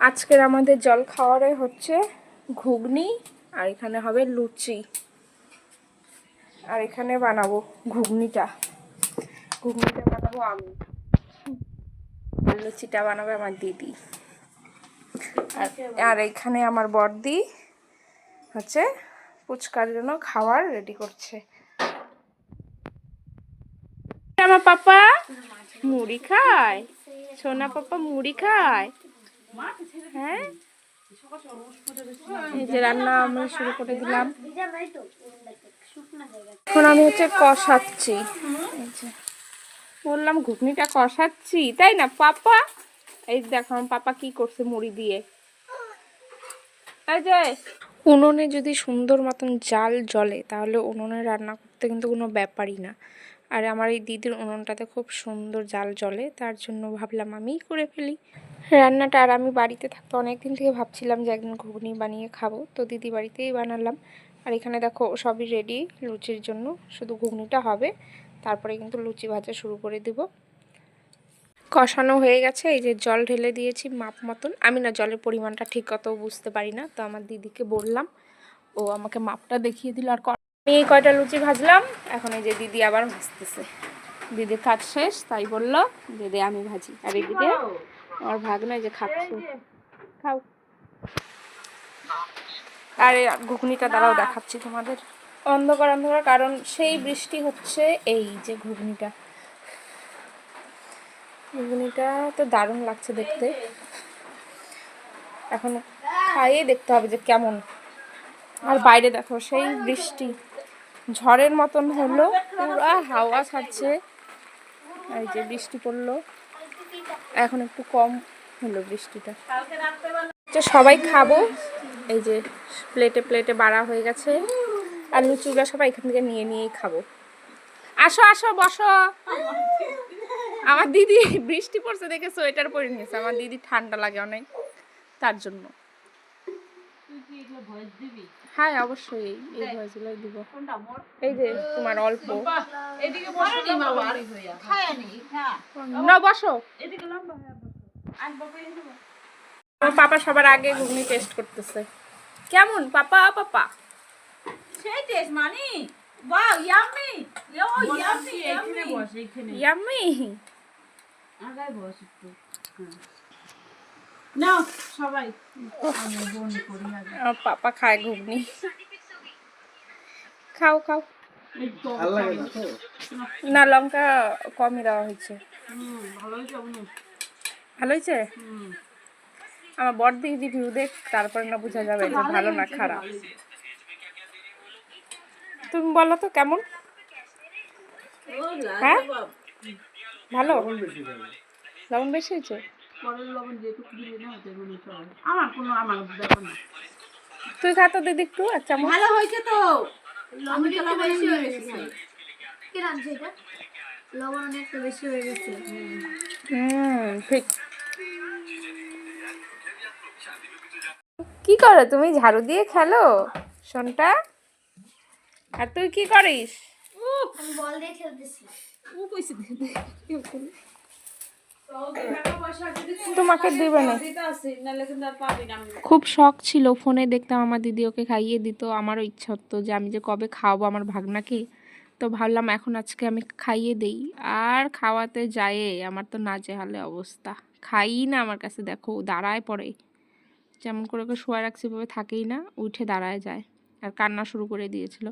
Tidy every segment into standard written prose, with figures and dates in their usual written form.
আজকের আমাদের জল খাওয়ারে হচ্ছে ঘুগনি, আর এখানে হবে লুচি, আর এখানে বানাবো ঘুগনিটা বানাবো আমি, আর লুচিটা বানাবে আমার দিদি। আর এখানে আমার বড়দি হচ্ছে ফুচকার জন্য খাবার রেডি করছে। আমার পাপা মুড়ি খায়, সোনা পাপা মুড়ি খায়। হ্যাঁ, এই যে রান্না আমি শুরু করে দিলাম। এখন আমি হচ্ছে কষাচ্ছি, বললাম ঘুগনিটা কষাচ্ছি, তাই না পাপা? এই দেখো আমার পাপা কি করছে মুড়ি দিয়ে। এই যে উনুনে যদি সুন্দর মতন জাল জ্বলে তাহলে উনুনে রান্না করতে কিন্তু কোনো ব্যাপারই না। আর আমার এই দিদির উনুনটাতে খুব সুন্দর জাল জ্বলে, তার জন্য ভাবলাম আমিই করে ফেলি রান্নাটা। আর আমি বাড়িতে থাকতে অনেকদিন থেকে ভাবছিলাম যে একদিন ঘুগনি বানিয়ে খাবো, তো দিদি বাড়িতেই বানালাম। আর এখানে দেখো সবই রেডি লুচির জন্য, শুধু ঘুগনিটা হবে, তারপরে কিন্তু লুচি ভাজা শুরু করে দিব। কষানো হয়ে গেছে, এই যে জল ঢেলে দিয়েছি মাপ মতন। আমি না জলের পরিমাণটা ঠিক কত বুঝতে পারি না, তো আমার দিদিকে বললাম, ও আমাকে মাপটা দেখিয়ে দিল। আর আমি কয়টা লুচি ভাজলাম, এখন এই যে দিদি আবার ভাজতেছে। দিদির কাজ শেষ, তাই বললো দিদি আমি ভাজি। আর এদিকে আমার ভাগনা যে খাচ্ছে, খাও। আর ঘুগনিটা দ্বারাও দেখাচ্ছি তোমাদের, অন্ধকার অন্ধকার, কারণ সেই বৃষ্টি হচ্ছে। এই যে ঘুগনিটা তো দারুণ লাগছে দেখতে। এখন খাইয়ে দেখতে হবে যে কেমন। আর বাইরে দেখো সেই বৃষ্টি ঝড়ের মতন হলো, পুরো হাওয়া ছাড়ছে। এই যে বৃষ্টি পড়লো, এখন একটু কম হলো বৃষ্টিটা। সবাই খাবো, এই যে প্লেটে প্লেটে বাড়া হয়ে গেছে। আর লুচিগুলো সবাই এখান থেকে নিয়েই খাবো। আসো আসো বসো। আমার দিদি বৃষ্টি পড়ছে দেখে সোয়েটার পরে নিয়েছে, আমার দিদি ঠান্ডা লাগে অনেক, তার জন্য। হ্যাঁ অবশ্যই এই ভয়েসগুলো দিব। এই যে তোমার অল্প না, বসো। পাপা সবার আগে ঘুগনি টেস্ট করতেছে, কেমন পাপা? পাপা সেই টেস্ট মানে বাহ, ইয়াম্মি ইয়াম্মি ইয়াম্মি। আগাই বস একটু নাও সবাই, আমি বন্ধ করি আগে। পাপা খায় ঘুগনি, খাও খাও। না লঙ্কা কমই দেওয়া হয়েছে। ভালো হয়েছে। আমার বড়দি রিভিউ দেখ, তারপরে না বোঝা যাবে যে ভালো না খারাপ। তুমি বলো তো কেমন? হ্যাঁ ভালো, লবণ বেশি হয়েছে। তুই খা তো দিদি একটু, এক চামচ। ভালো হয়েছে তো, লবণ বেশি হয়ে গেছে। কি রাঁধছে এটা? লবণ অনেকটা বেশি হয়ে গেছে। ঠিক। কি করো তুমি? ঝাড়ু দিয়ে খেলো শোনটা। আর তুই কি করিস? আমি বল দিয়ে খেলতেছি। তোমাকে দিবে না, খুব শখ ছিল ফোনে দেখতাম আমার দিদি ওকে খাইয়ে দিত। আমারও ইচ্ছা হতো যে আমি যে কবে খাওয়াবো আমার ভাগনাকে, তো ভাবলাম এখন আজকে আমি খাইয়ে দেই। আর খাওয়াতে যায় আমার তো নাজেহালে অবস্থা, খাই না। আমার কাছে দেখো দাঁড়ায় পড়ে, যেমন করে ওকে শোয়া রাখছি ভাবে থাকেই না, উঠে দাঁড়ায় যায়। আর কান্না শুরু করে দিয়েছিল।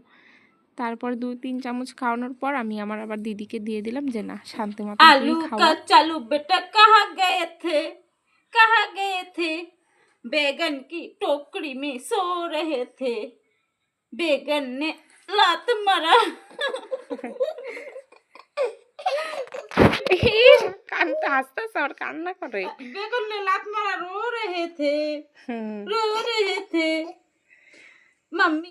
তারপর 2-3 চামচ খাওয়ানোর পর আমি আমার আবার দিদিকে দিয়ে দিলাম যে না শান্তি মতো আলু কা চালু বেটা কাহা গয়ে থে বেগন কি टोकरी में सो रहे थे बेगन ने लात मारा। কান্না হাসতেছে আর কান্না করে। बेगन ने लात मारा रो रहे थे मम्मी।